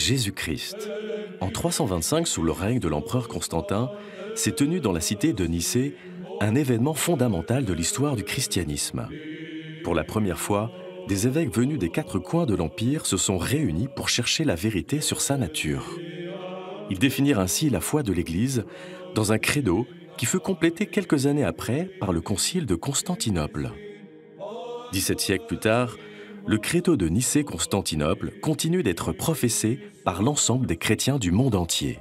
Jésus-Christ. En 325, sous le règne de l'empereur Constantin, s'est tenu dans la cité de Nicée un événement fondamental de l'histoire du christianisme. Pour la première fois, des évêques venus des 4 coins de l'Empire se sont réunis pour chercher la vérité sur sa nature. Ils définirent ainsi la foi de l'Église dans un credo qui fut complété quelques années après par le concile de Constantinople. 17 siècles plus tard, le credo de Nicée-Constantinople continue d'être professé par l'ensemble des chrétiens du monde entier.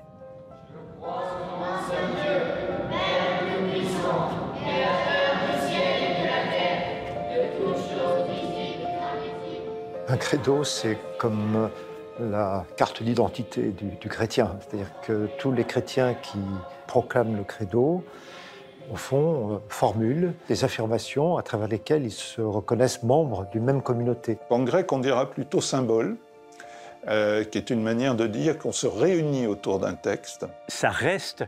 Un credo, c'est comme la carte d'identité du chrétien. C'est-à-dire que tous les chrétiens qui proclament le credo, au fond, formulent des affirmations à travers lesquelles ils se reconnaissent membres d'une même communauté. En grec, on dira plutôt symbole, qui est une manière de dire qu'on se réunit autour d'un texte. Ça reste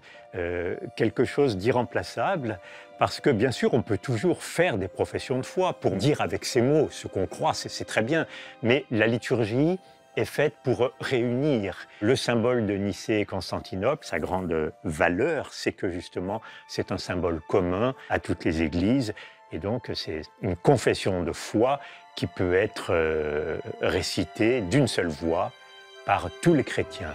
quelque chose d'irremplaçable, parce que bien sûr, on peut toujours faire des professions de foi pour dire avec ses mots ce qu'on croit, c'est très bien, mais la liturgie est faite pour réunir. Le symbole de Nicée et Constantinople, sa grande valeur, c'est que justement, c'est un symbole commun à toutes les églises, et donc c'est une confession de foi qui peut être récitée d'une seule voix par tous les chrétiens.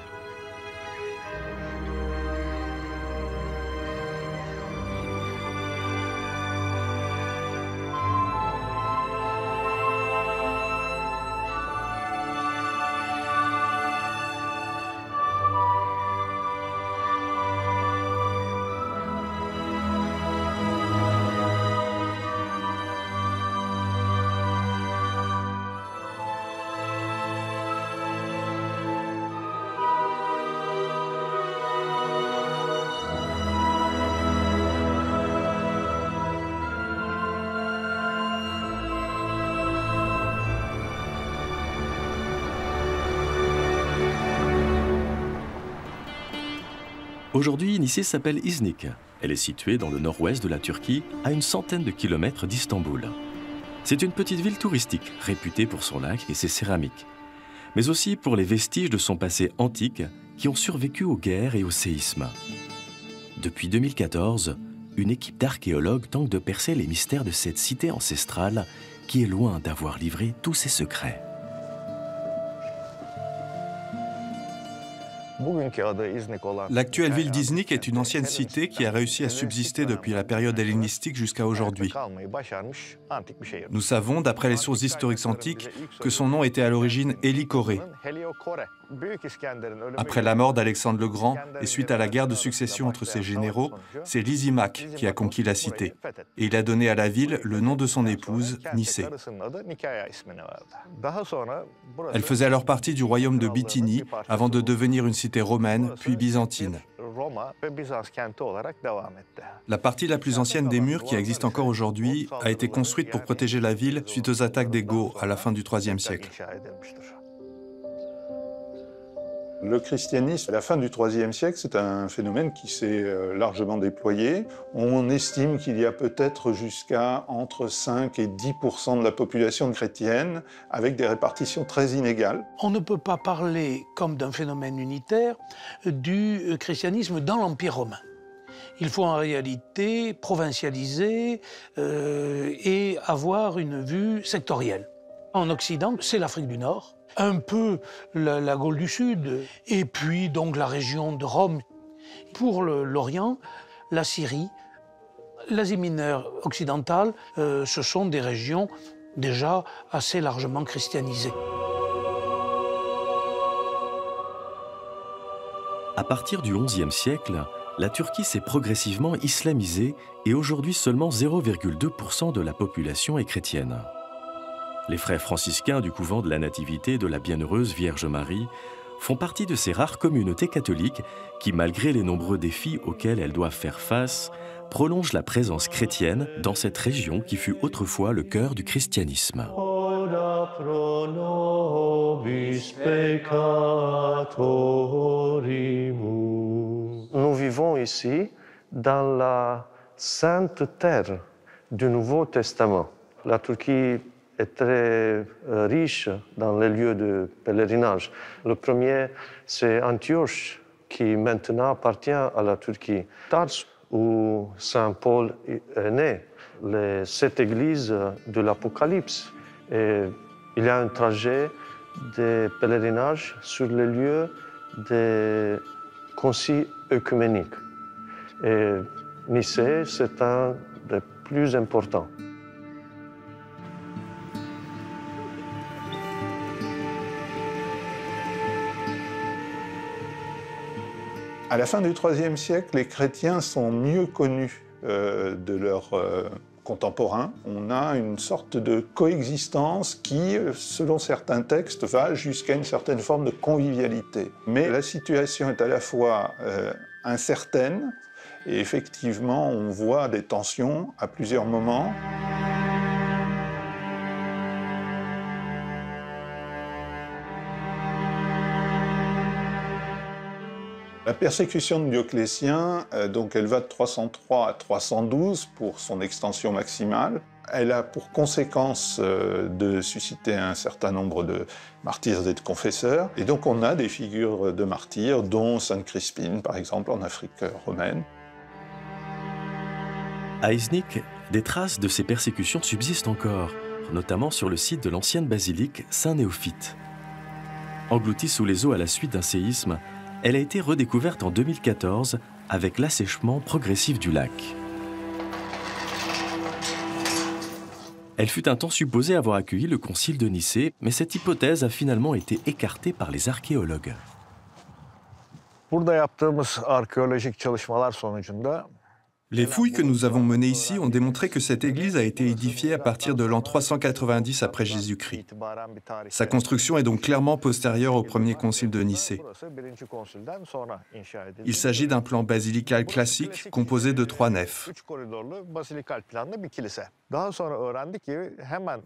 Aujourd'hui, Nicée s'appelle Iznik. Elle est située dans le nord-ouest de la Turquie, à une centaine de kilomètres d'Istanbul. C'est une petite ville touristique, réputée pour son lac et ses céramiques, mais aussi pour les vestiges de son passé antique qui ont survécu aux guerres et aux séismes. Depuis 2014, une équipe d'archéologues tente de percer les mystères de cette cité ancestrale qui est loin d'avoir livré tous ses secrets. L'actuelle ville d'Iznik est une ancienne cité qui a réussi à subsister depuis la période hellénistique jusqu'à aujourd'hui. Nous savons, d'après les sources historiques antiques, que son nom était à l'origine Hélicorée. Après la mort d'Alexandre le Grand et suite à la guerre de succession entre ses généraux, c'est Lysimaque qui a conquis la cité. Et il a donné à la ville le nom de son épouse, Nicée. Elle faisait alors partie du royaume de Bithynie avant de devenir une cité romaine, puis byzantine. La partie la plus ancienne des murs qui existe encore aujourd'hui a été construite pour protéger la ville suite aux attaques des Goths à la fin du IIIe siècle. Le christianisme, à la fin du IIIe siècle, c'est un phénomène qui s'est largement déployé. On estime qu'il y a peut-être jusqu'à entre 5 et 10% de la population chrétienne, avec des répartitions très inégales. On ne peut pas parler, comme d'un phénomène unitaire, du christianisme dans l'Empire romain. Il faut en réalité provincialiser et avoir une vue sectorielle. En Occident, c'est l'Afrique du Nord, un peu la Gaule du Sud, et puis donc la région de Rome. Pour l'Orient, la Syrie, l'Asie mineure occidentale, ce sont des régions déjà assez largement christianisées. À partir du XIe siècle, la Turquie s'est progressivement islamisée et aujourd'hui seulement 0,2% de la population est chrétienne. Les frères franciscains du couvent de la Nativité de la Bienheureuse Vierge Marie font partie de ces rares communautés catholiques qui, malgré les nombreux défis auxquels elles doivent faire face, prolongent la présence chrétienne dans cette région qui fut autrefois le cœur du christianisme. Nous vivons ici dans la sainte terre du Nouveau Testament. La Turquie est très riche dans les lieux de pèlerinage. Le premier, c'est Antioche, qui maintenant appartient à la Turquie. Tars, où Saint Paul est né, cette église de l'Apocalypse. Et il y a un trajet de pèlerinage sur les lieux des conciles œcuméniques. Et Nicée, c'est un des plus importants. À la fin du IIIe siècle, les chrétiens sont mieux connus de leurs contemporains. On a une sorte de coexistence qui, selon certains textes, va jusqu'à une certaine forme de convivialité. Mais la situation est à la fois incertaine, et effectivement, on voit des tensions à plusieurs moments. La persécution de Dioclétien, donc elle va de 303 à 312 pour son extension maximale. Elle a pour conséquence de susciter un certain nombre de martyrs et de confesseurs. Et donc on a des figures de martyrs, dont Sainte Crispine, par exemple, en Afrique romaine. À Iznik, des traces de ces persécutions subsistent encore, notamment sur le site de l'ancienne basilique Saint-Néophyte. Engloutie sous les eaux à la suite d'un séisme, elle a été redécouverte en 2014 avec l'assèchement progressif du lac. Elle fut un temps supposée avoir accueilli le concile de Nicée, mais cette hypothèse a finalement été écartée par les archéologues. Burada yaptığımız arkeolojik çalışmalar sonucunda Les fouilles que nous avons menées ici ont démontré que cette église a été édifiée à partir de l'an 390 après Jésus-Christ. Sa construction est donc clairement postérieure au premier concile de Nicée. Il s'agit d'un plan basilical classique composé de 3 nefs.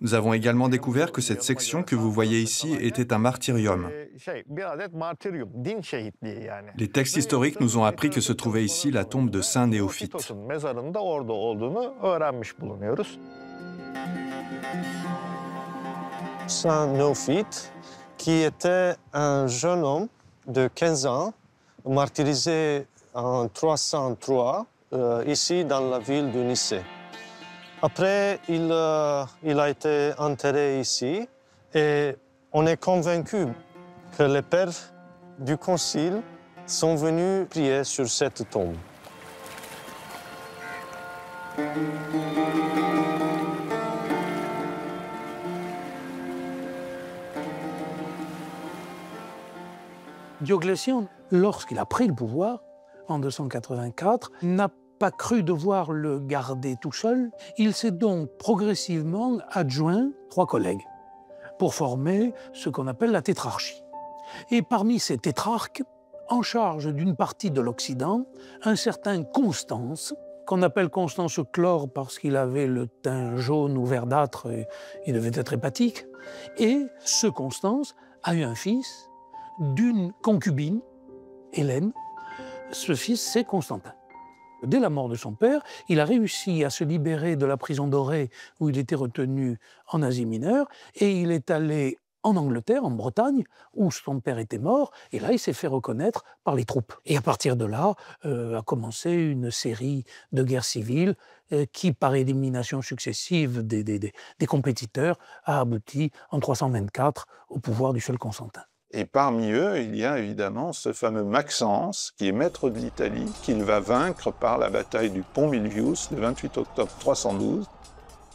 Nous avons également découvert que cette section que vous voyez ici était un martyrium. Les textes historiques nous ont appris que se trouvait ici la tombe de Saint Néophyte. Saint Néophyte, qui était un jeune homme de 15 ans, martyrisé en 303, ici dans la ville de Nicée. Après, il a été enterré ici et on est convaincu que les pères du concile sont venus prier sur cette tombe. Dioclétien, lorsqu'il a pris le pouvoir, en 284, n'a pas cru devoir le garder tout seul. Il s'est donc progressivement adjoint 3 collègues pour former ce qu'on appelle la tétrarchie. Et parmi ces tétrarques, en charge d'une partie de l'Occident, un certain Constance, qu'on appelle Constance Chlore parce qu'il avait le teint jaune ou verdâtre et il devait être hépatique. Et ce Constance a eu un fils d'une concubine, Hélène. Ce fils, c'est Constantin. Dès la mort de son père, il a réussi à se libérer de la prison dorée où il était retenu en Asie mineure et il est allé en Angleterre, en Bretagne, où son père était mort, et là, il s'est fait reconnaître par les troupes. Et à partir de là, a commencé une série de guerres civiles qui, par élimination successive des compétiteurs, a abouti en 324 au pouvoir du seul Constantin. Et parmi eux, il y a évidemment ce fameux Maxence, qui est maître de l'Italie, qu'il va vaincre par la bataille du Pont Milvius, le 28 octobre 312.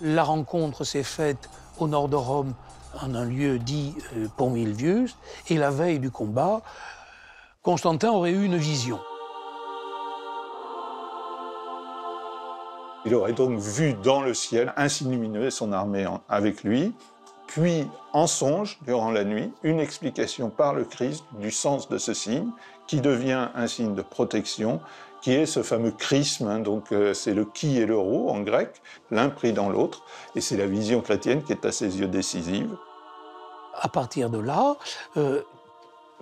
La rencontre s'est faite au nord de Rome, en un lieu dit Pont Milvius, et la veille du combat, Constantin aurait eu une vision. Il aurait donc vu dans le ciel un signe lumineux et son armée avec lui, puis en songe, durant la nuit, une explication par le Christ du sens de ce signe, qui devient un signe de protection, qui est ce fameux chrisme, donc c'est le qui et le rho en grec, l'un pris dans l'autre, et c'est la vision chrétienne qui est à ses yeux décisive. À partir de là,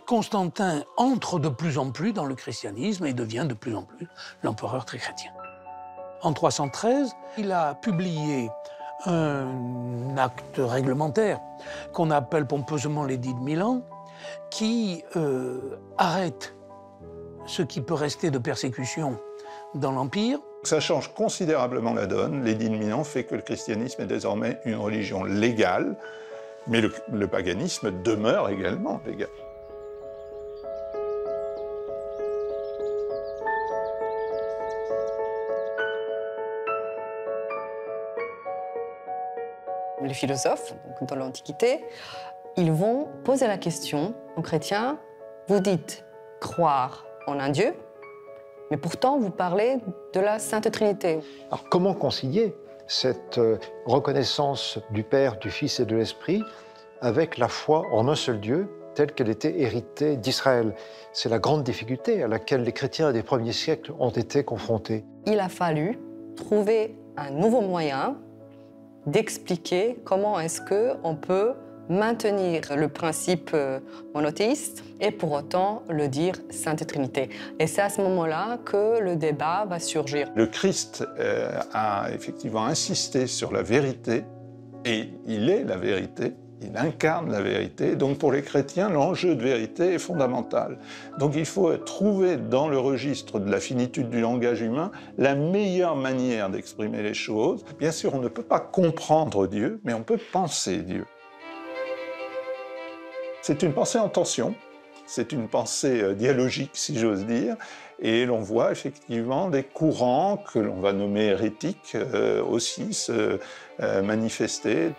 Constantin entre de plus en plus dans le christianisme et devient de plus en plus l'empereur très chrétien. En 313, il a publié un acte réglementaire qu'on appelle pompeusement l'édit de Milan, qui arrête ce qui peut rester de persécution dans l'Empire. Ça change considérablement la donne. L'édit de Milan fait que le christianisme est désormais une religion légale, mais le paganisme demeure également légal. Les philosophes, donc dans l'Antiquité, ils vont poser la question aux chrétiens, vous dites croire en un Dieu, mais pourtant vous parlez de la Sainte Trinité. Alors comment concilier cette reconnaissance du Père, du Fils et de l'Esprit avec la foi en un seul Dieu, telle qu'elle était héritée d'Israël? C'est la grande difficulté à laquelle les chrétiens des premiers siècles ont été confrontés. Il a fallu trouver un nouveau moyen d'expliquer comment est-ce qu'on peut maintenir le principe monothéiste et pour autant le dire Sainte Trinité. Et c'est à ce moment-là que le débat va surgir. Le Christ a effectivement insisté sur la vérité, et il est la vérité, il incarne la vérité. Donc pour les chrétiens, l'enjeu de vérité est fondamental. Donc il faut trouver dans le registre de la finitude du langage humain la meilleure manière d'exprimer les choses. Bien sûr, on ne peut pas comprendre Dieu, mais on peut penser Dieu. C'est une pensée en tension, c'est une pensée dialogique, si j'ose dire, et l'on voit effectivement des courants que l'on va nommer hérétiques aussi se manifester.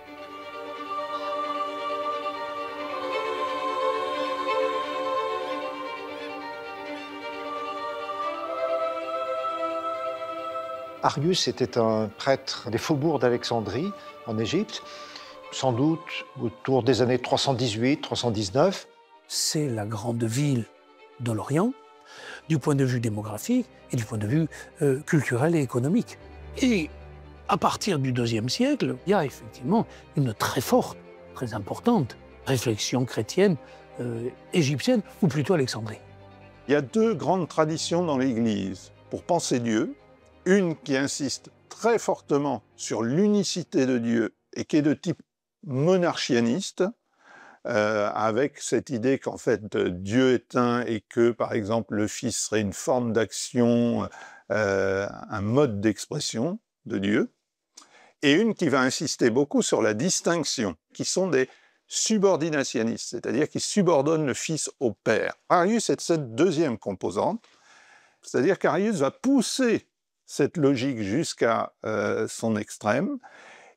Arius était un prêtre des faubourgs d'Alexandrie, en Égypte, sans doute autour des années 318-319. C'est la grande ville de l'Orient, du point de vue démographique et du point de vue culturel et économique. Et à partir du IIe siècle, il y a effectivement une très forte, très importante réflexion chrétienne égyptienne, ou plutôt alexandrine. Il y a deux grandes traditions dans l'Église pour penser Dieu. Une qui insiste très fortement sur l'unicité de Dieu et qui est de type monarchianiste, avec cette idée qu'en fait Dieu est un et que par exemple le Fils serait une forme d'action, un mode d'expression de Dieu, et une qui va insister beaucoup sur la distinction, qui sont des subordinationnistes, c'est-à-dire qui subordonnent le Fils au Père. Arius est cette deuxième composante, c'est-à-dire qu'Arius va pousser cette logique jusqu'à son extrême,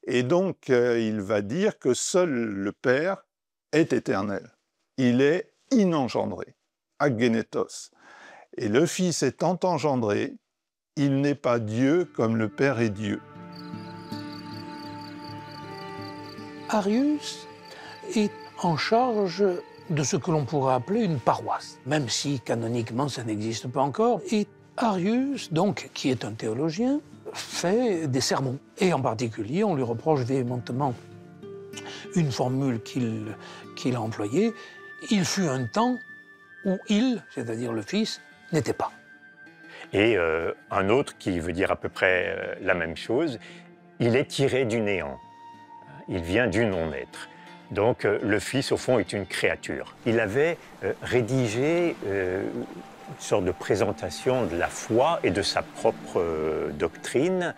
et donc il va dire que seul le Père est éternel. Il est inengendré, agenetos. Et le Fils étant engendré, il n'est pas Dieu comme le Père est Dieu. Arius est en charge de ce que l'on pourrait appeler une paroisse, même si canoniquement ça n'existe pas encore. Et Arius, donc, qui est un théologien, fait des sermons. Et en particulier, on lui reproche véhémentement une formule qu'il a employée. Il fut un temps où il, c'est-à-dire le Fils, n'était pas. Et un autre qui veut dire à peu près la même chose, il est tiré du néant. Il vient du non-être. Donc le Fils, au fond, est une créature. Il avait rédigé une sorte de présentation de la foi et de sa propre doctrine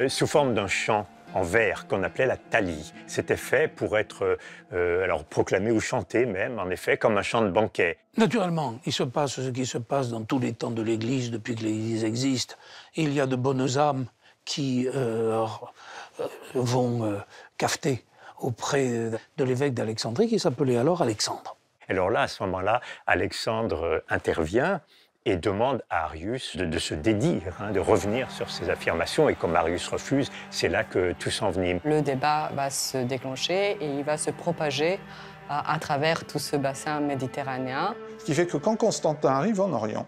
sous forme d'un chant en vers qu'on appelait la thalie. C'était fait pour être alors proclamé ou chanté même, en effet, comme un chant de banquet. Naturellement, il se passe ce qui se passe dans tous les temps de l'Église depuis que l'Église existe. Il y a de bonnes âmes qui vont cafeter auprès de l'évêque d'Alexandrie qui s'appelait alors Alexandre. Alors là, à ce moment-là, Alexandre intervient et demande à Arius de se dédire, de revenir sur ses affirmations. Et comme Arius refuse, c'est là que tout s'envenime. Le débat va se déclencher et il va se propager à travers tout ce bassin méditerranéen. Ce qui fait que quand Constantin arrive en Orient,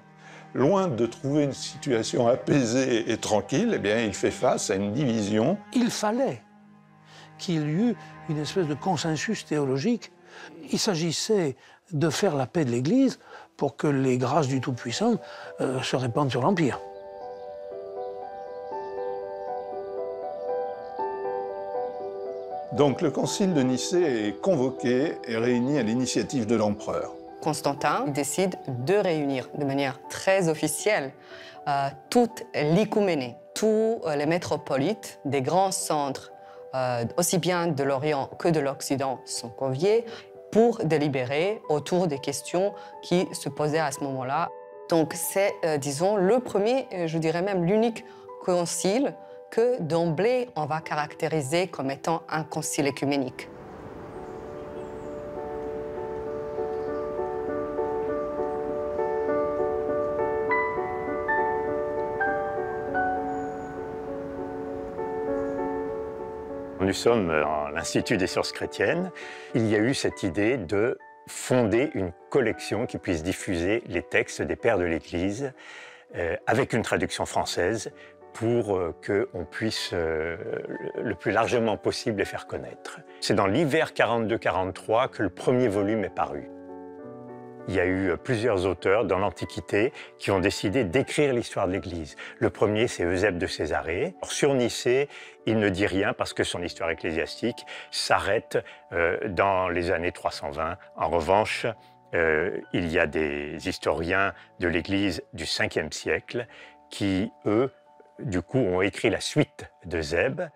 loin de trouver une situation apaisée et tranquille, eh bien, il fait face à une division. Il fallait qu'il y eût une espèce de consensus théologique. Il s'agissait de faire la paix de l'Église pour que les grâces du Tout-Puissant se répandent sur l'Empire. Donc le concile de Nicée est convoqué et réuni à l'initiative de l'empereur. Constantin décide de réunir de manière très officielle toute l'Ïcouménée, tous les métropolites des grands centres, aussi bien de l'Orient que de l'Occident, sont conviés pour délibérer autour des questions qui se posaient à ce moment-là. Donc c'est, disons, le premier, je dirais même l'unique concile que d'emblée on va caractériser comme étant un concile œcuménique. Nous sommes à l'Institut des sciences chrétiennes. Il y a eu cette idée de fonder une collection qui puisse diffuser les textes des pères de l'Église avec une traduction française pour qu'on puisse le plus largement possible les faire connaître. C'est dans l'hiver 42-43 que le premier volume est paru. Il y a eu plusieurs auteurs dans l'Antiquité qui ont décidé d'écrire l'histoire de l'Église. Le premier, c'est Eusèbe de Césarée. Sur Nicée, il ne dit rien parce que son histoire ecclésiastique s'arrête dans les années 320. En revanche, il y a des historiens de l'Église du 5e siècle qui, eux, du coup, ont écrit la suite d'Eusèbe.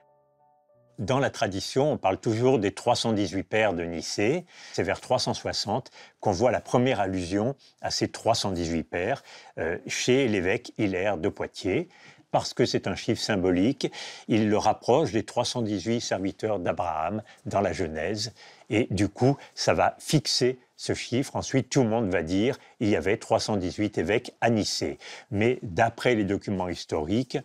Dans la tradition, on parle toujours des 318 pères de Nicée. C'est vers 360 qu'on voit la première allusion à ces 318 pères chez l'évêque Hilaire de Poitiers, parce que c'est un chiffre symbolique. Il le rapproche des 318 serviteurs d'Abraham dans la Genèse. Et du coup, ça va fixer ce chiffre. Ensuite, tout le monde va dire qu'il y avait 318 évêques à Nicée. Mais d'après les documents historiques,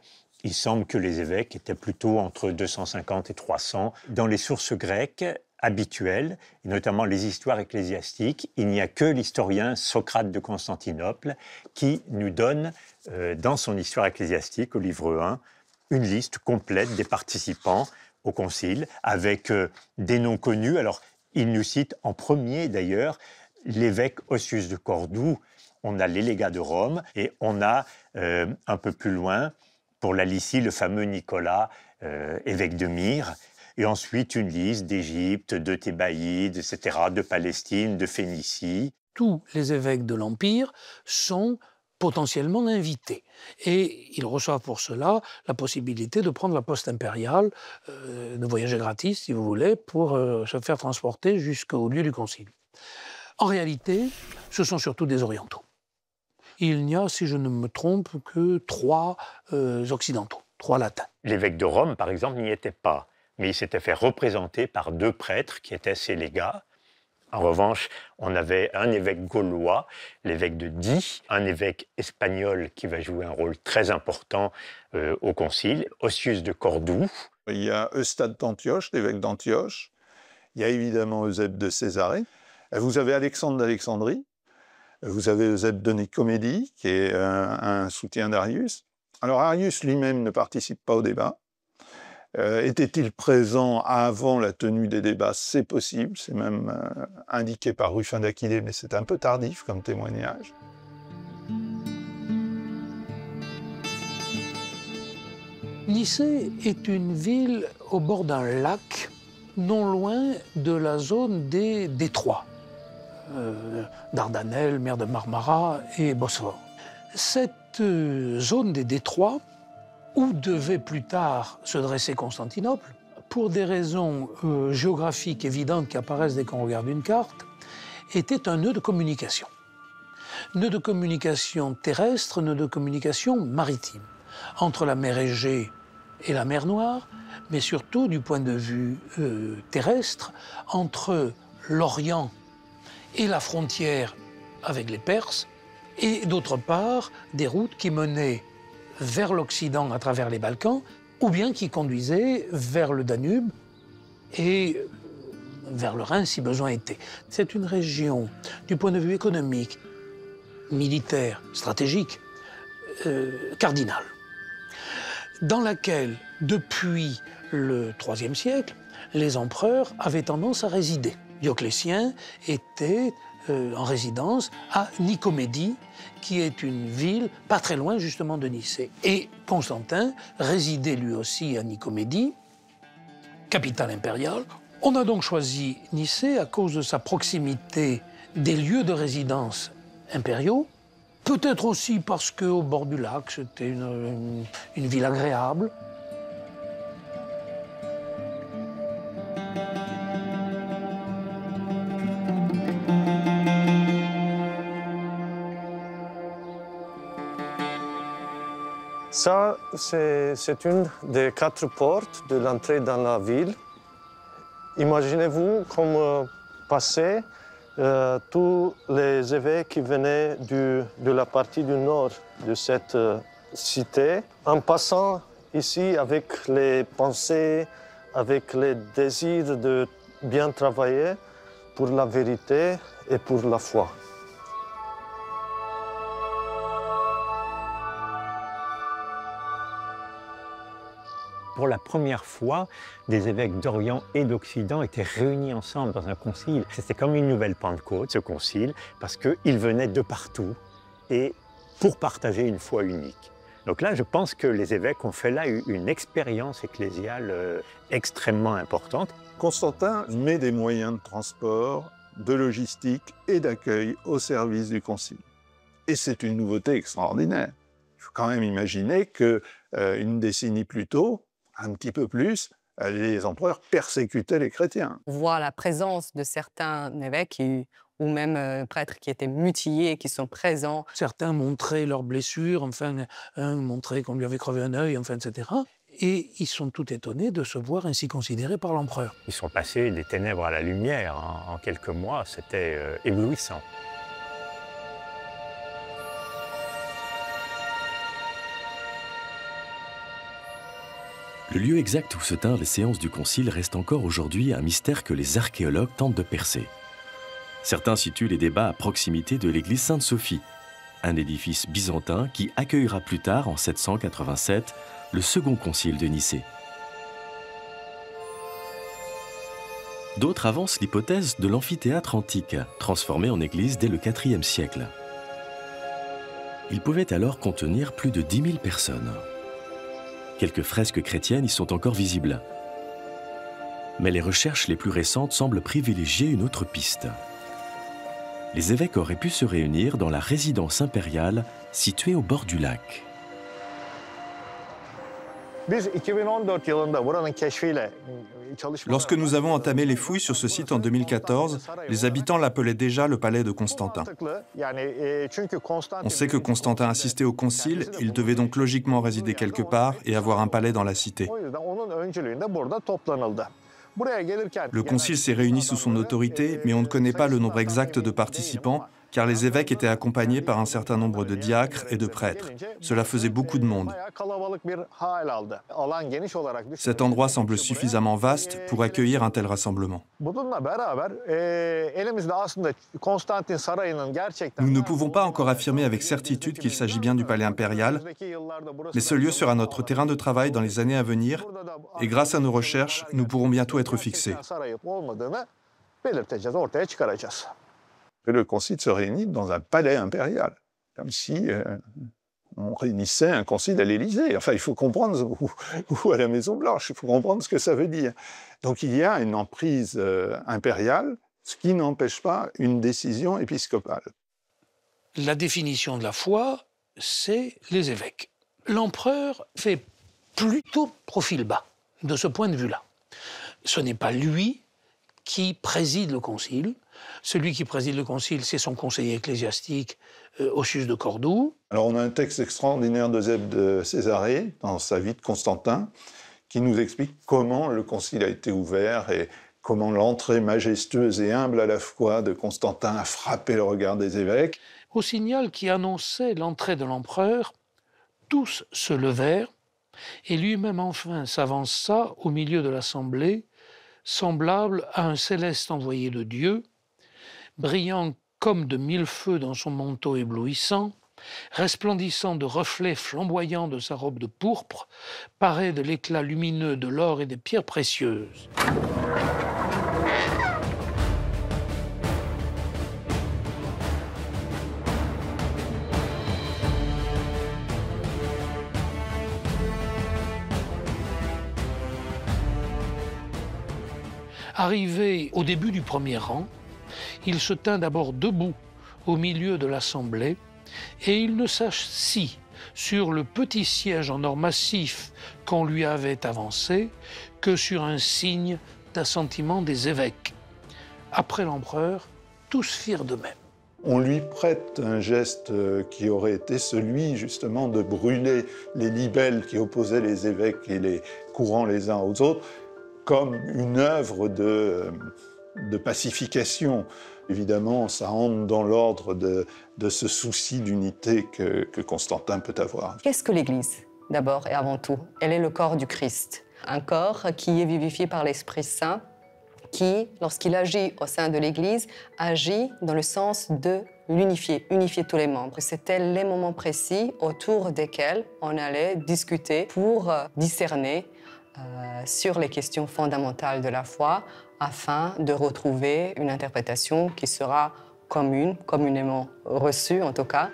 il semble que les évêques étaient plutôt entre 250 et 300. Dans les sources grecques habituelles, et notamment les histoires ecclésiastiques, il n'y a que l'historien Socrate de Constantinople qui nous donne, dans son histoire ecclésiastique, au livre 1, une liste complète des participants au concile, avec des noms connus. Alors, il nous cite en premier, d'ailleurs, l'évêque Ossius de Cordoue. On a les légats de Rome, et on a, un peu plus loin, pour la Lycie, le fameux Nicolas, évêque de Myre, et ensuite une liste d'Égypte, de Thébaïde, etc., de Palestine, de Phénicie. Tous les évêques de l'Empire sont potentiellement invités. Et ils reçoivent pour cela la possibilité de prendre la poste impériale, de voyager gratis, si vous voulez, pour se faire transporter jusqu'au lieu du concile. En réalité, ce sont surtout des orientaux. Il n'y a, si je ne me trompe, que 3 occidentaux, 3 latins. L'évêque de Rome, par exemple, n'y était pas, mais il s'était fait représenter par 2 prêtres qui étaient ses légats. En revanche, on avait un évêque gaulois, l'évêque de Die, un évêque espagnol qui va jouer un rôle très important au concile, Ossius de Cordoue. Il y a Eustade d'Antioche, l'évêque d'Antioche. Il y a évidemment Eusèbe de Césarée. Vous avez Alexandre d'Alexandrie. Vous avez Eusèbe de Nicomédie, qui est un soutien d'Arius. Alors Arius lui-même ne participe pas au débat. Était-il présent avant la tenue des débats? C'est possible, c'est même indiqué par Ruffin d'Aquilée, mais c'est un peu tardif comme témoignage. Nicée est une ville au bord d'un lac, non loin de la zone des détroits. Dardanelles, mer de Marmara et Bosphore. Cette zone des détroits, où devait plus tard se dresser Constantinople, pour des raisons géographiques évidentes qui apparaissent dès qu'on regarde une carte, était un nœud de communication. Nœud de communication terrestre, nœud de communication maritime, entre la mer Égée et la mer Noire, mais surtout du point de vue terrestre, entre l'Orient et la frontière avec les Perses, et d'autre part, des routes qui menaient vers l'Occident à travers les Balkans, ou bien qui conduisaient vers le Danube et vers le Rhin si besoin était. C'est une région, du point de vue économique, militaire, stratégique, cardinale, dans laquelle, depuis le IIIe siècle, les empereurs avaient tendance à résider. Dioclétien était en résidence à Nicomédie, qui est une ville pas très loin justement de Nicée. Et Constantin résidait lui aussi à Nicomédie, capitale impériale, On a donc choisi Nicée à cause de sa proximité des lieux de résidence impériaux, peut-être aussi parce qu'au bord du lac, c'était une ville agréable. Ça, c'est une des 4 portes de l'entrée dans la ville. Imaginez-vous comme passaient tous les évêques qui venaient de la partie du nord de cette cité, en passant ici avec les pensées, avec les désirs de bien travailler pour la vérité et pour la foi. Pour la première fois, des évêques d'Orient et d'Occident étaient réunis ensemble dans un concile. C'était comme une nouvelle Pentecôte, ce concile, parce qu'ils venaient de partout et pour partager une foi unique. Donc là, je pense que les évêques ont fait là une expérience ecclésiale extrêmement importante. Constantin met des moyens de transport, de logistique et d'accueil au service du concile. Et c'est une nouveauté extraordinaire. Il faut quand même imaginer qu'une décennie plus tôt, un petit peu plus, les empereurs persécutaient les chrétiens. On voit la présence de certains évêques ou même prêtres qui étaient mutilés, qui sont présents. Certains montraient leurs blessures, enfin, un montrait qu'on lui avait crevé un œil, enfin, etc. Et ils sont tout étonnés de se voir ainsi considérés par l'empereur. Ils sont passés des ténèbres à la lumière en quelques mois, c'était éblouissant. Le lieu exact où se tinrent les séances du concile reste encore aujourd'hui un mystère que les archéologues tentent de percer. Certains situent les débats à proximité de l'église Sainte-Sophie, un édifice byzantin qui accueillera plus tard, en 787, le second concile de Nicée. D'autres avancent l'hypothèse de l'amphithéâtre antique, transformé en église dès le IVe siècle. Il pouvait alors contenir plus de 10 000 personnes. Quelques fresques chrétiennes y sont encore visibles. Mais les recherches les plus récentes semblent privilégier une autre piste. Les évêques auraient pu se réunir dans la résidence impériale située au bord du lac. Lorsque nous avons entamé les fouilles sur ce site en 2014, les habitants l'appelaient déjà le palais de Constantin. On sait que Constantin assistait au concile, il devait donc logiquement résider quelque part et avoir un palais dans la cité. Le concile s'est réuni sous son autorité, mais on ne connaît pas le nombre exact de participants, car les évêques étaient accompagnés par un certain nombre de diacres et de prêtres. Cela faisait beaucoup de monde. Cet endroit semble suffisamment vaste pour accueillir un tel rassemblement. Nous ne pouvons pas encore affirmer avec certitude qu'il s'agit bien du palais impérial, mais ce lieu sera notre terrain de travail dans les années à venir, et grâce à nos recherches, nous pourrons bientôt être fixés. Le concile se réunit dans un palais impérial, comme si on réunissait un concile à l'Élysée. Enfin, il faut comprendre, ou à la Maison-Blanche, il faut comprendre ce que ça veut dire. Donc il y a une emprise impériale, ce qui n'empêche pas une décision épiscopale. La définition de la foi, c'est les évêques. L'empereur fait plutôt profil bas, de ce point de vue-là. Ce n'est pas lui qui préside le concile. Celui qui préside le concile, c'est son conseiller ecclésiastique, Ossius de Cordoue. Alors on a un texte extraordinaire d'Eusèbe de Césarée, dans sa vie de Constantin, qui nous explique comment le concile a été ouvert et comment l'entrée majestueuse et humble à la fois de Constantin a frappé le regard des évêques. Au signal qui annonçait l'entrée de l'empereur, tous se levèrent, et lui-même enfin s'avança au milieu de l'assemblée, semblable à un céleste envoyé de Dieu, brillant comme de 1000 feux dans son manteau éblouissant, resplendissant de reflets flamboyants de sa robe de pourpre, paré de l'éclat lumineux de l'or et des pierres précieuses. Arrivé au début du premier rang, il se tint d'abord debout au milieu de l'assemblée et il ne s'assit sur le petit siège en or massif qu'on lui avait avancé que sur un signe d'assentiment des évêques. Après l'empereur, tous firent de même. On lui prête un geste qui aurait été celui justement de brûler les libelles qui opposaient les évêques et les courants les uns aux autres comme une œuvre de pacification. Évidemment, ça entre dans l'ordre de ce souci d'unité que Constantin peut avoir. Qu'est-ce que l'Église, d'abord et avant tout? Elle est le corps du Christ, un corps qui est vivifié par l'Esprit Saint, qui, lorsqu'il agit au sein de l'Église, agit dans le sens de l'unifier, unifier tous les membres. C'était les moments précis autour desquels on allait discuter pour discerner sur les questions fondamentales de la foi, afin de retrouver une interprétation qui sera commune, communément reçue en tout cas.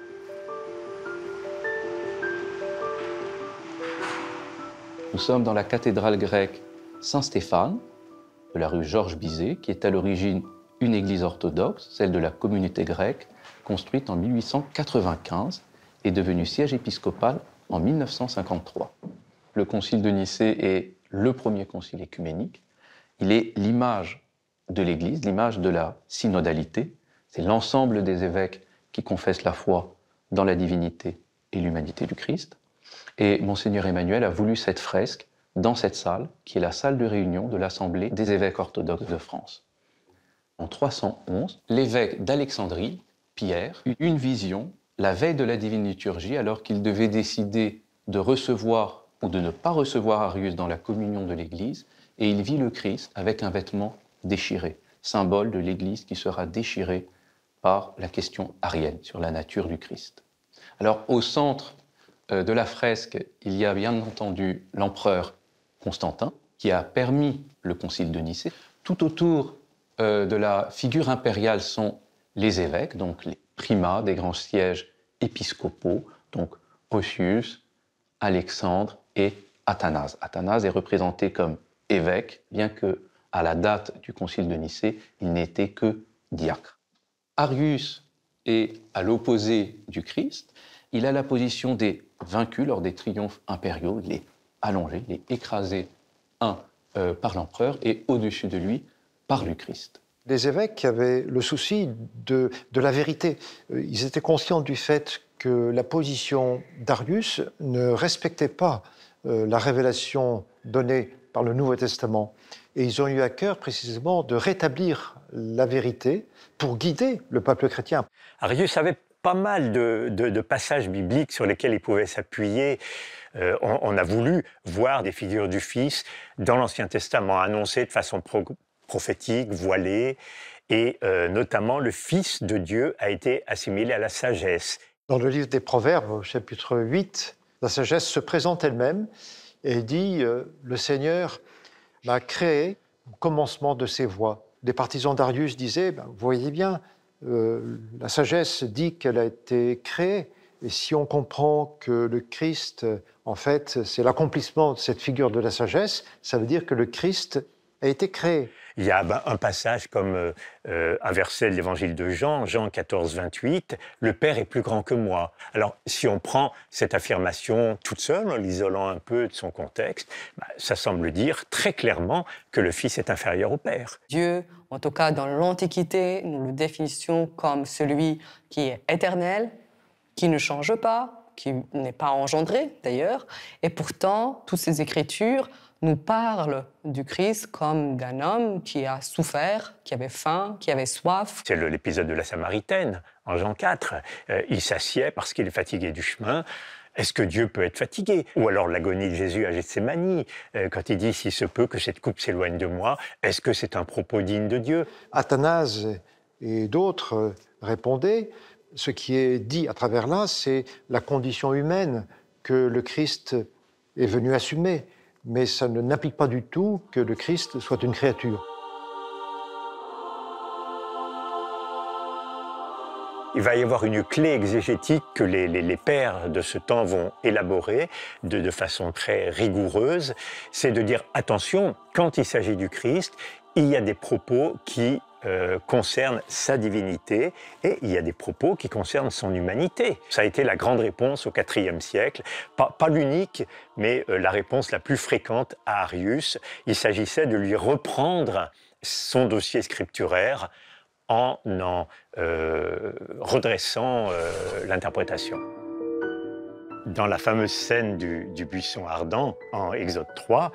Nous sommes dans la cathédrale grecque Saint-Stéphane, de la rue Georges Bizet, qui est à l'origine une église orthodoxe, celle de la communauté grecque, construite en 1895 et devenue siège épiscopal en 1953. Le concile de Nicée est le premier concile écuménique. Il est l'image de l'Église, l'image de la synodalité. C'est l'ensemble des évêques qui confessent la foi dans la divinité et l'humanité du Christ. Et Monseigneur Emmanuel a voulu cette fresque dans cette salle, qui est la salle de réunion de l'Assemblée des évêques orthodoxes de France. En 311, l'évêque d'Alexandrie, Pierre, eut une vision la veille de la divine liturgie, alors qu'il devait décider de recevoir ou de ne pas recevoir Arius dans la communion de l'Église, et il vit le Christ avec un vêtement déchiré, symbole de l'Église qui sera déchirée par la question arienne sur la nature du Christ. Alors, au centre de la fresque, il y a bien entendu l'empereur Constantin, qui a permis le concile de Nicée. Tout autour de la figure impériale sont les évêques, donc les primats des grands sièges épiscopaux, donc Ossius, Alexandre et Athanase. Athanase est représenté comme évêque, bien que à la date du concile de Nicée, il n'était que diacre. Arius est à l'opposé du Christ. Il a la position des vaincus lors des triomphes impériaux. Il est allongé, il est écrasé, par l'empereur et au-dessus de lui, par le Christ. Les évêques avaient le souci de la vérité. Ils étaient conscients du fait que la position d'Arius ne respectait pas la révélation donnée par le Nouveau Testament. Et ils ont eu à cœur précisément de rétablir la vérité pour guider le peuple chrétien. Arius avait pas mal de passages bibliques sur lesquels il pouvait s'appuyer. On a voulu voir des figures du Fils dans l'Ancien Testament annoncées de façon prophétique, voilée, et notamment le Fils de Dieu a été assimilé à la sagesse. Dans le livre des Proverbes, au chapitre 8, la sagesse se présente elle-même et dit « Le Seigneur m'a créé au commencement de ses voies ». Des partisans d'Arius disaient « Vous voyez bien, la sagesse dit qu'elle a été créée, et si on comprend que le Christ, en fait, c'est l'accomplissement de cette figure de la sagesse, ça veut dire que le Christ a été créé. » Il y a un passage comme un verset de l'évangile de Jean, Jean 14, 28, « Le Père est plus grand que moi ». Alors, si on prend cette affirmation toute seule, en l'isolant un peu de son contexte, ça semble dire très clairement que le Fils est inférieur au Père. Dieu, en tout cas dans l'Antiquité, nous le définissons comme celui qui est éternel, qui ne change pas, qui n'est pas engendré d'ailleurs, et pourtant, toutes ces écritures nous parle du Christ comme d'un homme qui a souffert, qui avait faim, qui avait soif. C'est l'épisode de la Samaritaine, en Jean 4. Il s'assied parce qu'il est fatigué du chemin. Est-ce que Dieu peut être fatigué? Ou alors l'agonie de Jésus à Gethsémani, quand il dit « Si se peut que cette coupe s'éloigne de moi », est-ce que c'est un propos digne de Dieu? Athanase et d'autres répondaient, ce qui est dit à travers là, c'est la condition humaine que le Christ est venu assumer. Mais ça n'implique pas du tout que le Christ soit une créature. Il va y avoir une clé exégétique que les pères de ce temps vont élaborer de façon très rigoureuse. C'est de dire, attention, quand il s'agit du Christ, il y a des propos qui concernent sa divinité et il y a des propos qui concernent son humanité. Ça a été la grande réponse au IVe siècle, pas l'unique, mais la réponse la plus fréquente à Arius. Il s'agissait de lui reprendre son dossier scripturaire en redressant l'interprétation. Dans la fameuse scène du buisson ardent, en Exode 3,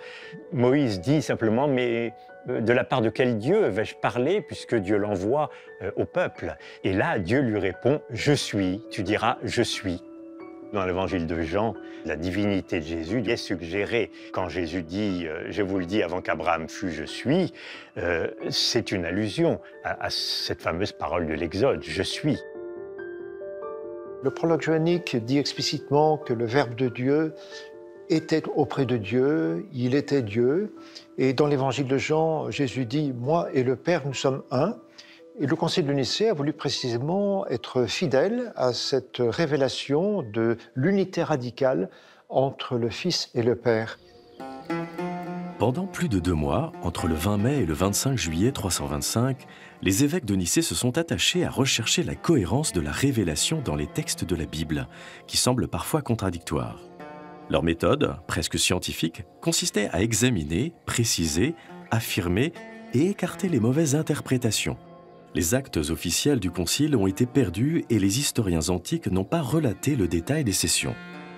Moïse dit simplement « Mais de la part de quel Dieu vais-je parler puisque Dieu l'envoie au peuple ?» Et là, Dieu lui répond « Je suis », tu diras « Je suis ». Dans l'évangile de Jean, la divinité de Jésus est suggérée. Quand Jésus dit « Je vous le dis avant qu'Abraham fût, je suis », c'est une allusion à cette fameuse parole de l'Exode « Je suis ». Le prologue johannique dit explicitement que le Verbe de Dieu était auprès de Dieu, il était Dieu. Et dans l'évangile de Jean, Jésus dit « Moi et le Père, nous sommes un ». Et le Concile de Nicée a voulu précisément être fidèle à cette révélation de l'unité radicale entre le Fils et le Père. Pendant plus de 2 mois, entre le 20 mai et le 25 juillet 325, les évêques de Nicée se sont attachés à rechercher la cohérence de la révélation dans les textes de la Bible, qui semblent parfois contradictoires. Leur méthode, presque scientifique, consistait à examiner, préciser, affirmer et écarter les mauvaises interprétations. Les actes officiels du Concile ont été perdus et les historiens antiques n'ont pas relaté le détail des sessions.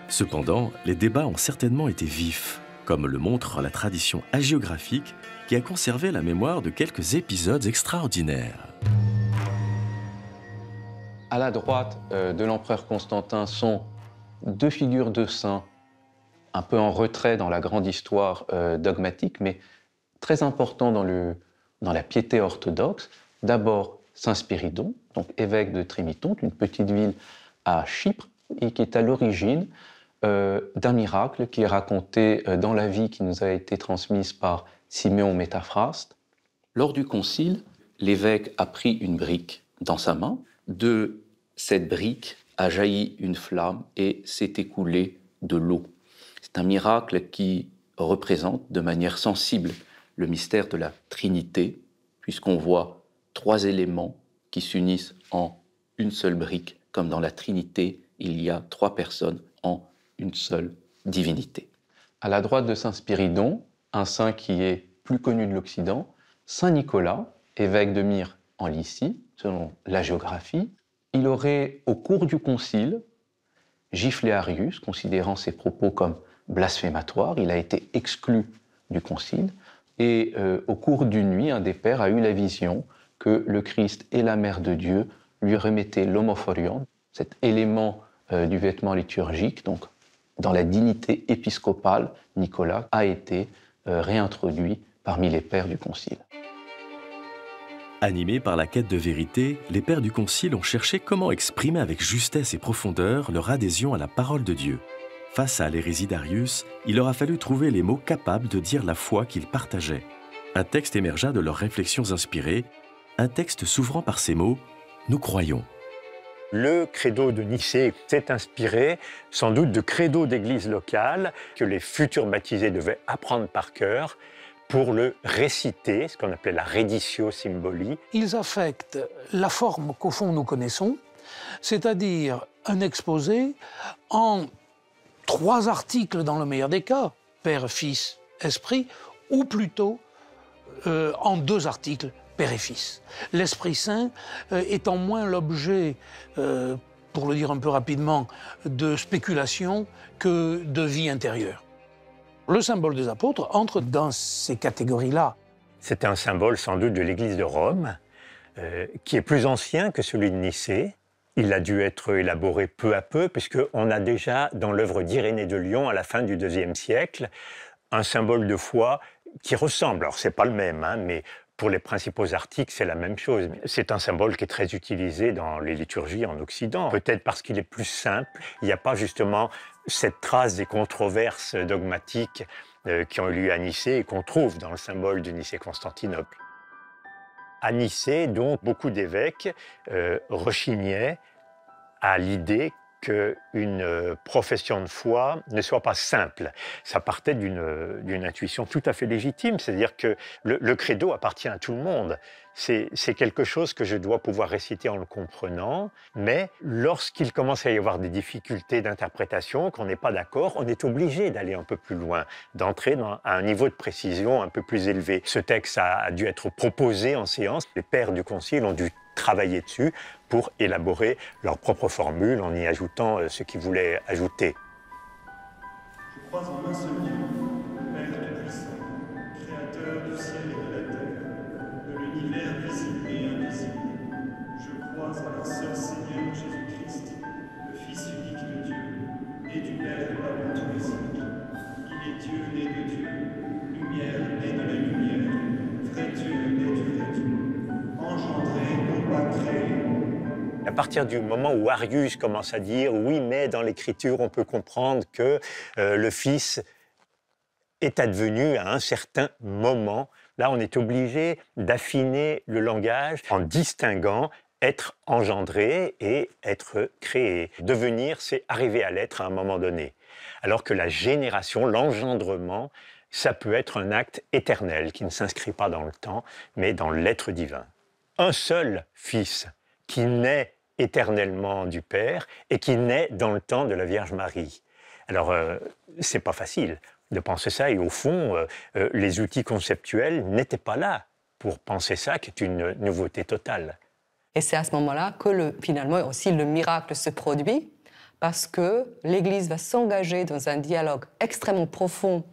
Cependant, les débats ont certainement été vifs, comme le montre la tradition hagiographique qui a conservé la mémoire de quelques épisodes extraordinaires. À la droite de l'empereur Constantin sont 2 figures de saints, un peu en retrait dans la grande histoire dogmatique, mais très important dans la piété orthodoxe. D'abord, saint Spyridon, donc évêque de Trimitonte, une petite ville à Chypre, et qui est à l'origine d'un miracle qui est raconté dans la vie qui nous a été transmise par Siméon Métaphraste. Lors du concile, l'évêque a pris une brique dans sa main. De cette brique a jailli une flamme et s'est écoulée de l'eau. C'est un miracle qui représente de manière sensible le mystère de la Trinité, puisqu'on voit 3 éléments qui s'unissent en une seule brique, comme dans la Trinité, il y a 3 personnes en une seule divinité. À la droite de saint Spyridon, un saint qui est plus connu de l'Occident, saint Nicolas, évêque de Myre en Lycie, selon la géographie. Il aurait, au cours du concile, giflé Arius, considérant ses propos comme blasphématoires. Il a été exclu du concile. Et au cours d'une nuit, un des pères a eu la vision que le Christ et la Mère de Dieu lui remettaient l'homophorion, cet élément du vêtement liturgique. Donc, dans la dignité épiscopale, Nicolas a été réintroduit parmi les pères du Concile. Animés par la quête de vérité, les pères du Concile ont cherché comment exprimer avec justesse et profondeur leur adhésion à la parole de Dieu. Face à l'hérésie d'Arius, il leur a fallu trouver les mots capables de dire la foi qu'ils partageaient. Un texte émergea de leurs réflexions inspirées, un texte s'ouvrant par ces mots « Nous croyons ». Le credo de Nicée s'est inspiré sans doute de credo d'église locale que les futurs baptisés devaient apprendre par cœur pour le réciter, ce qu'on appelait la reditio symboli. Ils affectent la forme qu'au fond nous connaissons, c'est-à-dire un exposé en 3 articles dans le meilleur des cas, Père, Fils, Esprit, ou plutôt en 2 articles, Père et Fils. L'Esprit Saint étant moins l'objet, pour le dire un peu rapidement, de spéculation que de vie intérieure. Le symbole des apôtres entre dans ces catégories-là. C'est un symbole sans doute de l'Église de Rome, qui est plus ancien que celui de Nicée. Il a dû être élaboré peu à peu, puisqu'on a déjà, dans l'œuvre d'Irénée de Lyon, à la fin du IIe siècle, un symbole de foi qui ressemble. Alors, c'est pas le même, hein, mais pour les principaux articles, c'est la même chose. C'est un symbole qui est très utilisé dans les liturgies en Occident. Peut-être parce qu'il est plus simple. Il n'y a pas justement cette trace des controverses dogmatiques qui ont eu lieu à Nicée et qu'on trouve dans le symbole de Nicée-Constantinople. À Nicée, donc, beaucoup d'évêques rechignaient à l'idée qu'une profession de foi ne soit pas simple. Ça partait d'une intuition tout à fait légitime, c'est-à-dire que le credo appartient à tout le monde. C'est quelque chose que je dois pouvoir réciter en le comprenant, mais lorsqu'il commence à y avoir des difficultés d'interprétation, qu'on n'est pas d'accord, on est obligé d'aller un peu plus loin, d'entrer à un niveau de précision un peu plus élevé. Ce texte a dû être proposé en séance. Les pères du Concile ont dû travailler dessus pour élaborer leur propre formule en y ajoutant ce qu'ils voulaient ajouter. Je crois en un seul Dieu, Père Tout-Puissant, Créateur du ciel et de la terre, de l'univers visible et invisible. Je crois en un seul Seigneur Jésus-Christ, le Fils unique de Dieu, né du Père avant tous les siècles. Il est Dieu né de Dieu, lumière née de la lumière, vrai Dieu né du vrai Dieu, engendré, non pas créé. À partir du moment où Arius commence à dire « oui, mais dans l'Écriture, on peut comprendre que le Fils est advenu à un certain moment », là, on est obligé d'affiner le langage en distinguant être engendré et être créé. Devenir, c'est arriver à l'être à un moment donné. Alors que la génération, l'engendrement, ça peut être un acte éternel qui ne s'inscrit pas dans le temps, mais dans l'être divin. Un seul Fils qui naît éternellement du Père et qui naît dans le temps de la Vierge Marie. Alors, c'est pas facile de penser ça, et au fond, les outils conceptuels n'étaient pas là pour penser ça, qui est une nouveauté totale. Et c'est à ce moment-là que finalement aussi le miracle se produit, parce que l'Église va s'engager dans un dialogue extrêmement profond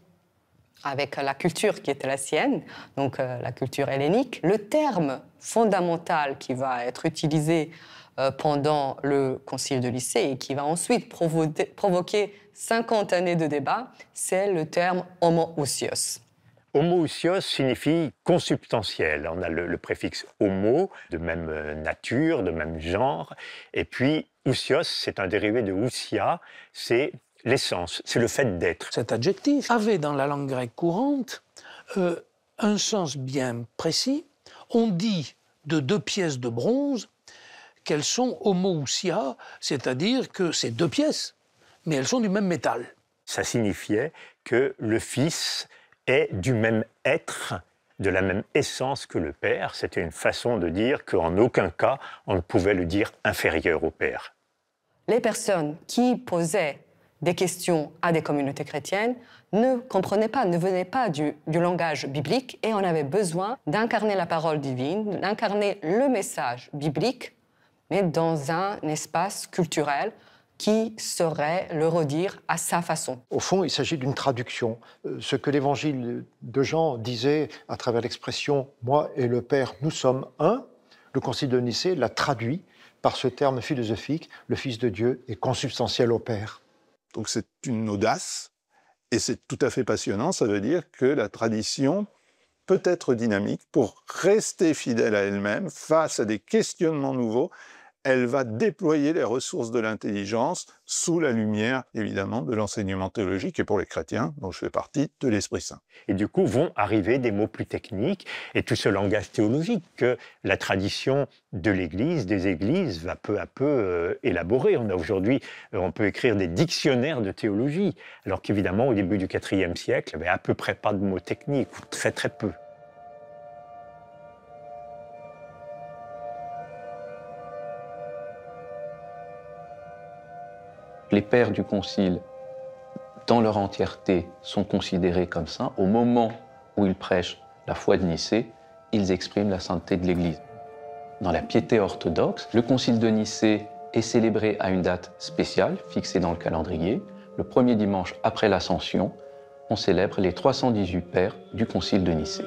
avec la culture qui était la sienne, donc la culture hellénique. Le terme fondamental qui va être utilisé pendant le Concile de Nicée et qui va ensuite provoquer 50 années de débat, c'est le terme « homoousios ». Homoousios signifie consubstantiel. On a le préfixe homo, de même nature, de même genre, et puis ousios, c'est un dérivé de ousia, c'est l'essence, c'est le fait d'être. Cet adjectif avait dans la langue grecque courante un sens bien précis. On dit de deux pièces de bronze qu'elles sont homoousia, c'est-à-dire que c'est deux pièces, mais elles sont du même métal. Ça signifiait que le Fils est du même être, de la même essence que le Père. C'était une façon de dire qu'en aucun cas, on ne pouvait le dire inférieur au Père. Les personnes qui posaient des questions à des communautés chrétiennes ne comprenaient pas, ne venaient pas du langage biblique, et on avait besoin d'incarner la parole divine, d'incarner le message biblique, mais dans un espace culturel qui saurait le redire à sa façon. Au fond, il s'agit d'une traduction. Ce que l'évangile de Jean disait à travers l'expression « moi et le Père, nous sommes un », le Concile de Nicée l'a traduit par ce terme philosophique « le Fils de Dieu est consubstantiel au Père ». Donc c'est une audace, et c'est tout à fait passionnant. Ça veut dire que la tradition peut être dynamique pour rester fidèle à elle-même face à des questionnements nouveaux. Elle va déployer les ressources de l'intelligence sous la lumière, évidemment, de l'enseignement théologique, et pour les chrétiens, dont je fais partie, de l'Esprit Saint. Et du coup, vont arriver des mots plus techniques et tout ce langage théologique que la tradition de l'Église, des Églises, va peu à peu élaborer. On a aujourd'hui, on peut écrire des dictionnaires de théologie, alors qu'évidemment, au début du IVe siècle, il n'y avait à peu près pas de mots techniques, ou très très peu. Les pères du Concile, dans leur entièreté, sont considérés comme saints. Au moment où ils prêchent la foi de Nicée, ils expriment la sainteté de l'Église. Dans la piété orthodoxe, le Concile de Nicée est célébré à une date spéciale, fixée dans le calendrier. Le premier dimanche après l'Ascension, on célèbre les 318 pères du Concile de Nicée.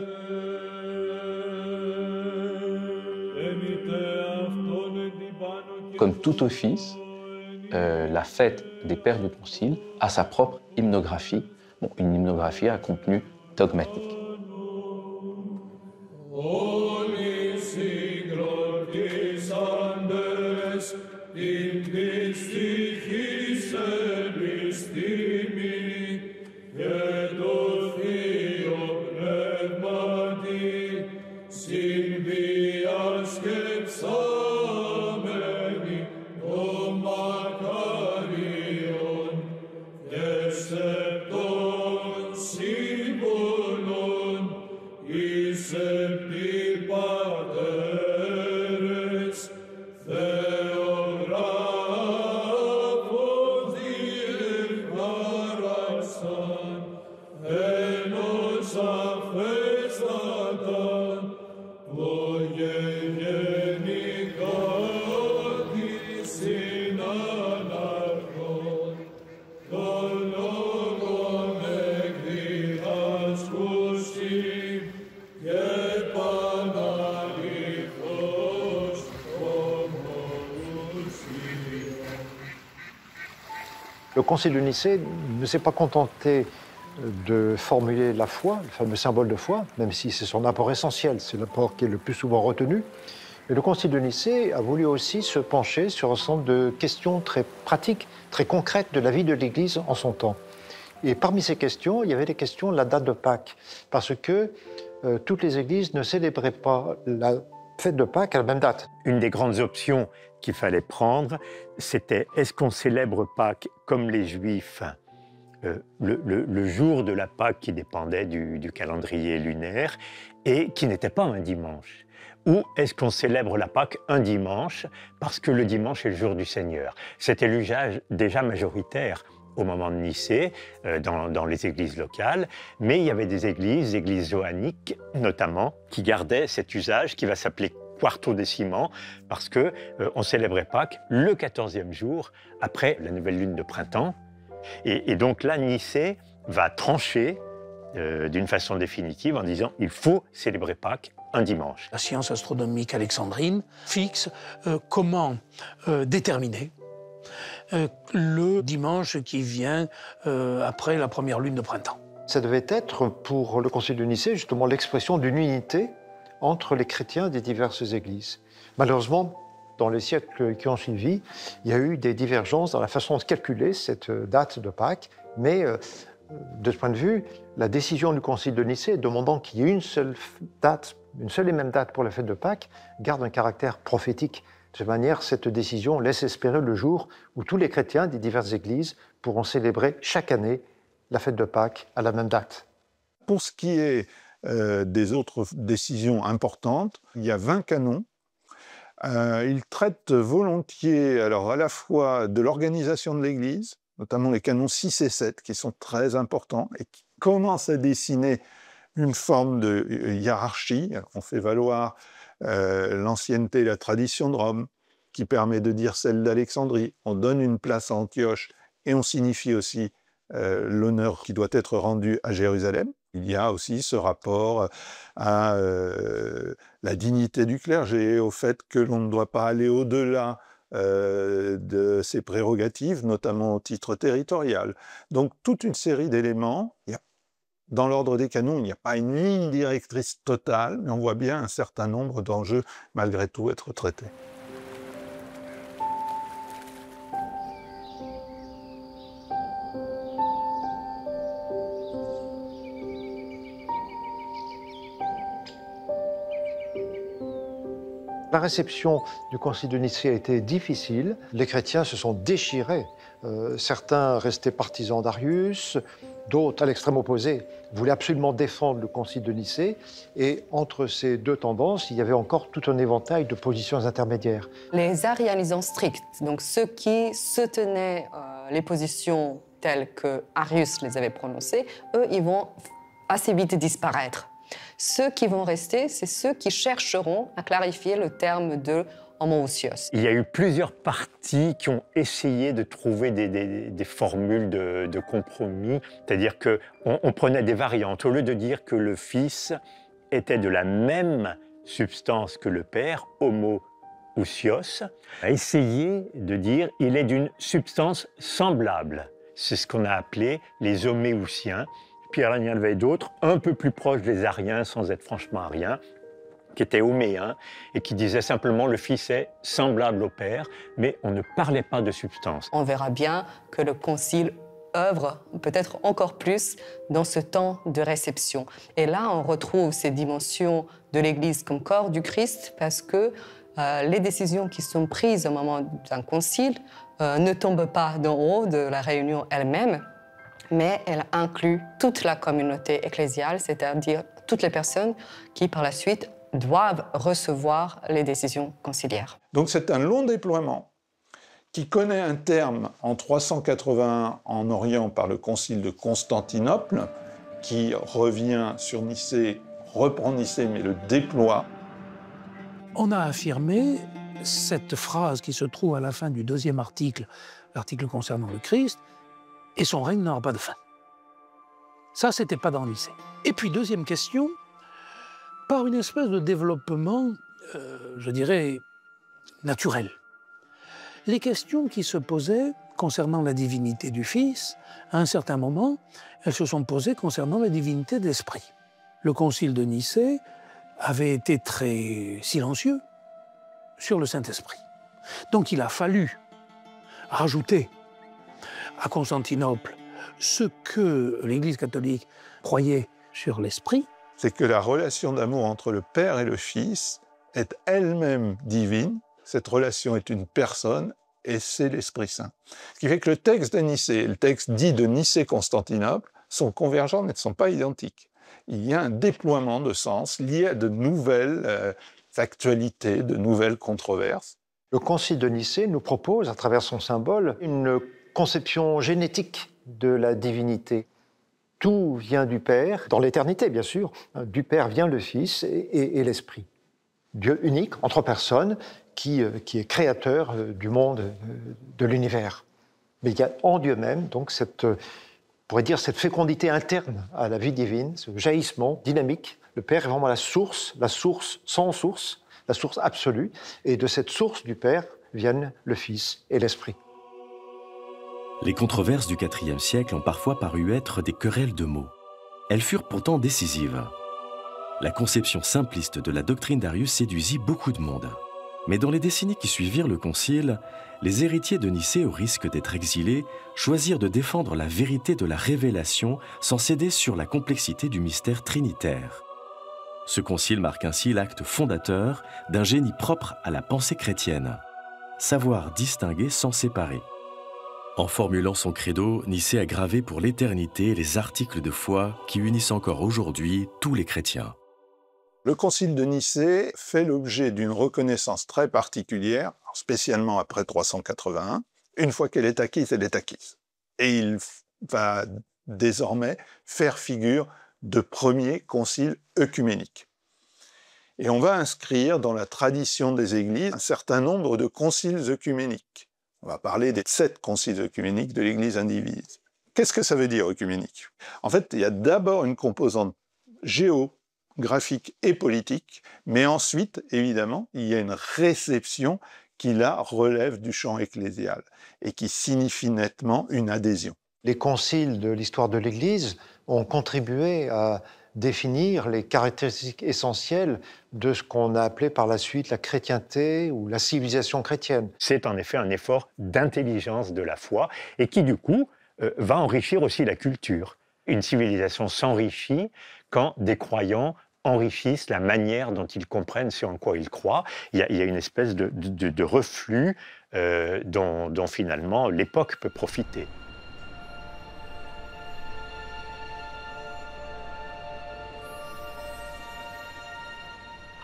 Comme tout office, la fête des pères du Concile a sa propre hymnographie, une hymnographie à contenu dogmatique. Sin Le Concile de Nicée ne s'est pas contenté de formuler la foi, le fameux symbole de foi, même si c'est son apport essentiel, c'est l'apport qui est le plus souvent retenu. Mais le Concile de Nicée a voulu aussi se pencher sur un certain nombre de questions très pratiques, très concrètes de la vie de l'Église en son temps. Et parmi ces questions, il y avait les questions de la date de Pâques, parce que toutes les églises ne célébraient pas la fête de Pâques à la même date. Une des grandes options qu'il fallait prendre, c'était est-ce qu'on célèbre Pâques comme les Juifs, le jour de la Pâques qui dépendait du calendrier lunaire et qui n'était pas un dimanche, ou est-ce qu'on célèbre la Pâques un dimanche parce que le dimanche est le jour du Seigneur. C'était l'usage déjà majoritaire au moment de Nicée, dans les églises locales, mais il y avait des églises johanniques notamment, qui gardaient cet usage qui va s'appeler quartodécimant, parce qu'on célébrait Pâques le 14e jour après la nouvelle lune de printemps. Et donc là, Nicée va trancher d'une façon définitive en disant il faut célébrer Pâques un dimanche. La science astronomique alexandrine fixe comment déterminer le dimanche qui vient après la première lune de printemps. Ça devait être, pour le Concile de Nicée, justement l'expression d'une unité entre les chrétiens des diverses églises. Malheureusement, dans les siècles qui ont suivi, il y a eu des divergences dans la façon de calculer cette date de Pâques, mais de ce point de vue, la décision du Concile de Nicée demandant qu'il y ait une seule date, une seule et même date pour la fête de Pâques, garde un caractère prophétique. De cette manière, cette décision laisse espérer le jour où tous les chrétiens des diverses églises pourront célébrer chaque année la fête de Pâques à la même date. Pour ce qui est des autres décisions importantes, il y a 20 canons. Ils traitent volontiers, alors à la fois de l'organisation de l'Église, notamment les canons 6 et 7, qui sont très importants et qui commencent à dessiner une forme de hiérarchie. On fait valoir l'ancienneté et la tradition de Rome, qui permet de dire celle d'Alexandrie. On donne une place à Antioche et on signifie aussi l'honneur qui doit être rendu à Jérusalem. Il y a aussi ce rapport à la dignité du clergé, au fait que l'on ne doit pas aller au-delà de ses prérogatives, notamment au titre territorial. Donc toute une série d'éléments. Dans l'ordre des canons, il n'y a pas une ligne directrice totale, mais on voit bien un certain nombre d'enjeux malgré tout être traités. La réception du Concile de Nicée a été difficile. Les chrétiens se sont déchirés. Certains restaient partisans d'Arius, d'autres, à l'extrême opposé, voulaient absolument défendre le Concile de Nicée. Et entre ces deux tendances, il y avait encore tout un éventail de positions intermédiaires. Les arianisants stricts, donc ceux qui soutenaient les positions telles que Arius les avait prononcées, eux, ils vont assez vite disparaître. Ceux qui vont rester, c'est ceux qui chercheront à clarifier le terme de homoousios. Il y a eu plusieurs partis qui ont essayé de trouver des formules de compromis, c'est-à-dire qu'on prenait des variantes. Au lieu de dire que le Fils était de la même substance que le Père, homoousios, on a essayé de dire qu'il est d'une substance semblable. C'est ce qu'on a appelé les homéousiens. Puis il y en avait d'autres, un peu plus proches des ariens, sans être franchement ariens, qui étaient homéens et qui disaient simplement le Fils est semblable au Père, mais on ne parlait pas de substance. On verra bien que le Concile œuvre peut-être encore plus dans ce temps de réception. Et là, on retrouve ces dimensions de l'Église comme corps du Christ, parce que les décisions qui sont prises au moment d'un concile ne tombent pas d'en haut de la réunion elle-même, mais elle inclut toute la communauté ecclésiale, c'est-à-dire toutes les personnes qui, par la suite, doivent recevoir les décisions conciliaires. Donc c'est un long déploiement qui connaît un terme en 381 en Orient par le concile de Constantinople, qui revient sur Nicée, reprend Nicée, mais le déploie. On a affirmé cette phrase qui se trouve à la fin du deuxième article, l'article concernant le Christ, et son règne n'aura pas de fin. Ça, c'était pas dans Nicée. Et puis, deuxième question, par une espèce de développement, je dirais, naturel. Les questions qui se posaient concernant la divinité du Fils, à un certain moment, elles se sont posées concernant la divinité de l'Esprit. Le concile de Nicée avait été très silencieux sur le Saint-Esprit. Donc il a fallu rajouter à Constantinople ce que l'Église catholique croyait sur l'Esprit. C'est que la relation d'amour entre le Père et le Fils est elle-même divine. Cette relation est une personne et c'est l'Esprit Saint. Ce qui fait que le texte de Nicée et le texte dit de Nicée-Constantinople sont convergents mais ne sont pas identiques. Il y a un déploiement de sens lié à de nouvelles actualités, de nouvelles controverses. Le Concile de Nicée nous propose, à travers son symbole, une conception génétique de la divinité. Tout vient du Père, dans l'éternité bien sûr, du Père vient le Fils et l'Esprit. Dieu unique, en trois personnes, qui est créateur du monde, de l'univers. Mais il y a en Dieu même, donc, on pourrait dire, cette fécondité interne à la vie divine, ce jaillissement dynamique. Le Père est vraiment la source sans source, la source absolue. Et de cette source du Père viennent le Fils et l'Esprit. Les controverses du IVe siècle ont parfois paru être des querelles de mots. Elles furent pourtant décisives. La conception simpliste de la doctrine d'Arius séduisit beaucoup de monde. Mais dans les décennies qui suivirent le Concile, les héritiers de Nicée, au risque d'être exilés, choisirent de défendre la vérité de la révélation sans céder sur la complexité du mystère trinitaire. Ce concile marque ainsi l'acte fondateur d'un génie propre à la pensée chrétienne, savoir distinguer sans séparer. En formulant son credo, Nicée a gravé pour l'éternité les articles de foi qui unissent encore aujourd'hui tous les chrétiens. Le concile de Nicée fait l'objet d'une reconnaissance très particulière, spécialement après 381. Une fois qu'elle est acquise, elle est acquise. Et il va désormais faire figure de premier concile œcuménique. Et on va inscrire dans la tradition des églises un certain nombre de conciles œcuméniques. On va parler des 7 conciles œcuméniques de l'Église indivise. Qu'est-ce que ça veut dire œcuménique? En fait, il y a d'abord une composante géographique et politique, mais ensuite, évidemment, il y a une réception qui, là, relève du champ ecclésial et qui signifie nettement une adhésion. Les conciles de l'histoire de l'Église ont contribué à définir les caractéristiques essentielles de ce qu'on a appelé par la suite la chrétienté ou la civilisation chrétienne. C'est en effet un effort d'intelligence de la foi et qui, du coup, va enrichir aussi la culture. Une civilisation s'enrichit quand des croyants enrichissent la manière dont ils comprennent ce en quoi ils croient. Il y a une espèce de reflux dont finalement l'époque peut profiter.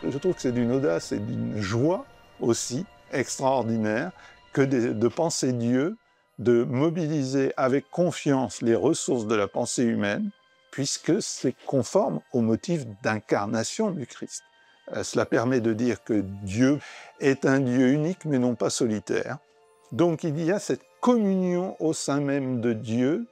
Je trouve que c'est d'une audace et d'une joie aussi extraordinaire que de penser Dieu, de mobiliser avec confiance les ressources de la pensée humaine, puisque c'est conforme au motif d'incarnation du Christ. Cela permet de dire que Dieu est un Dieu unique, mais non pas solitaire. Donc il y a cette communion au sein même de Dieu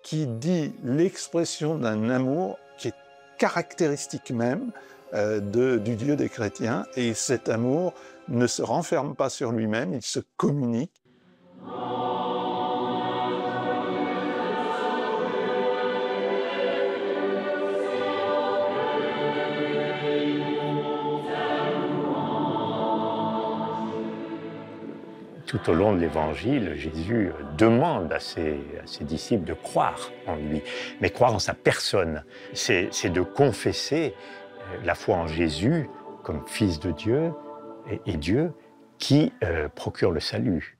qui dit l'expression d'un amour qui est caractéristique même du Dieu des chrétiens, et cet amour ne se renferme pas sur lui-même, il se communique. Tout au long de l'Évangile, Jésus demande à ses disciples de croire en lui, mais croire en sa personne. C'est de confesser la foi en Jésus comme Fils de Dieu et Dieu qui procure le salut.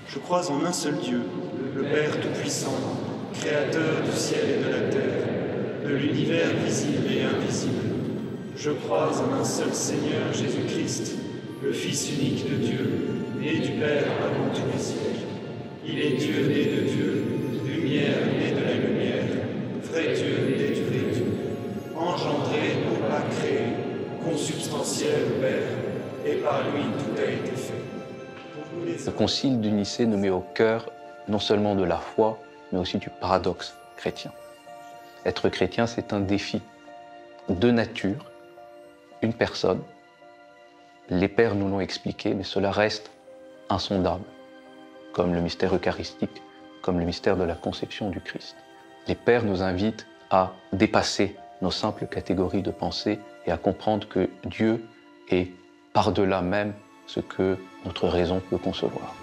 Je crois en un seul Dieu, le Père Tout-Puissant, Créateur du ciel et de la terre, de l'univers visible et invisible. Je crois en un seul Seigneur Jésus-Christ, le Fils unique de Dieu, né du Père avant tous les siècles. Il est Dieu né de Dieu, lumière né de la lumière, vrai Dieu né du vrai Dieu, engendré, non pas créé, consubstantiel au Père, et par lui tout a été fait. Le concile de Nicée nous met au cœur non seulement de la foi, mais aussi du paradoxe chrétien. Être chrétien, c'est un défi. Deux natures, une personne. Les pères nous l'ont expliqué, mais cela reste insondable, comme le mystère eucharistique, comme le mystère de la conception du Christ. Les pères nous invitent à dépasser nos simples catégories de pensée et à comprendre que Dieu est par-delà même ce que notre raison peut concevoir.